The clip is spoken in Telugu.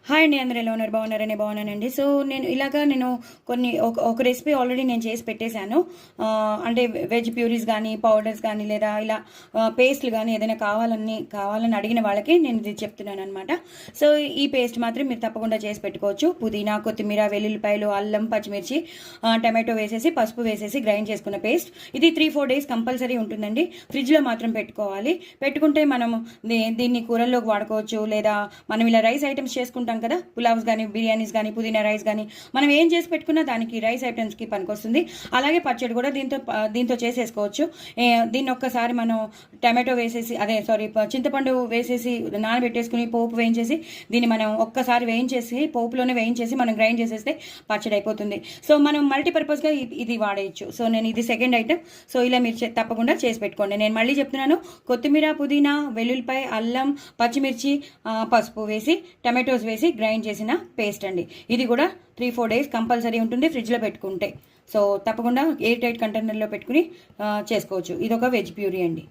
హాయ్ అండి, అందరూ ఎలా ఉన్నారు? బాగున్నారని బాగున్నానండి. సో నేను ఒక రెసిపీ ఆల్రెడీ నేను చేసి పెట్టేశాను. అంటే వెజ్ ప్యూరీస్ కానీ, పౌడర్స్ కానీ, లేదా ఇలా పేస్ట్లు కానీ ఏదైనా కావాలని అడిగిన వాళ్ళకి నేను ఇది చెప్తున్నాను అనమాట. సో ఈ పేస్ట్ మాత్రం మీరు తప్పకుండా చేసి పెట్టుకోవచ్చు. పుదీనా, కొత్తిమీర, వెల్లుల్లిపాయలు, అల్లం, పచ్చిమిర్చి, టమాటో వేసేసి, పసుపు వేసేసి గ్రైండ్ చేసుకున్న పేస్ట్. ఇది 3-4 డేస్ కంపల్సరీ ఉంటుందండి. ఫ్రిడ్జ్లో మాత్రం పెట్టుకోవాలి. పెట్టుకుంటే మనం దీన్ని కూరల్లోకి వాడుకోవచ్చు. లేదా మనం ఇలా రైస్ ఐటమ్స్ చేసుకుంటాం కదా, పులావ్స్ కానీ, బిర్యానీస్ కానీ, పుదీనా రైస్ కానీ, మనం ఏం చేసి పెట్టుకున్నా దానికి రైస్ ఐటమ్స్కి పనికొస్తుంది. అలాగే పచ్చడి కూడా దీంతో చేసేసుకోవచ్చు. దీన్ని ఒక్కసారి మనం టమాటో వేసేసి చింతపండు వేసేసి నానబెట్టేసుకుని పోపు వేయించేసి దీన్ని మనం ఒక్కసారి పోపులోనే వేయించేసి మనం గ్రైండ్ చేసేస్తే పచ్చడి అయిపోతుంది. సో మనం మల్టీపర్పస్గా ఇది వాడేయచ్చు. సో నేను ఇది సెకండ్ ఐటమ్. సో ఇలా మీరు తప్పకుండా చేసి పెట్టుకోండి. నేను మళ్ళీ చెప్తున్నాను, కొత్తిమీర, పుదీనా, వెల్లుల్లిపాయ, అల్లం, పచ్చిమిర్చి, పసుపు వేసి, టమాటోస్ వేసి గ్రైండ్ చేసిన పేస్ట్ అండి. ఇది కూడా 3-4 డేస్ కంపల్సరీ ఉంటుంది ఫ్రిడ్జ్లో పెట్టుకుంటే. సో తప్పకుండా ఎయిర్ టైట్ కంటైనర్లో పెట్టుకుని చేసుకోవచ్చు. ఇది ఒక వెజ్ ప్యూరీ అండి.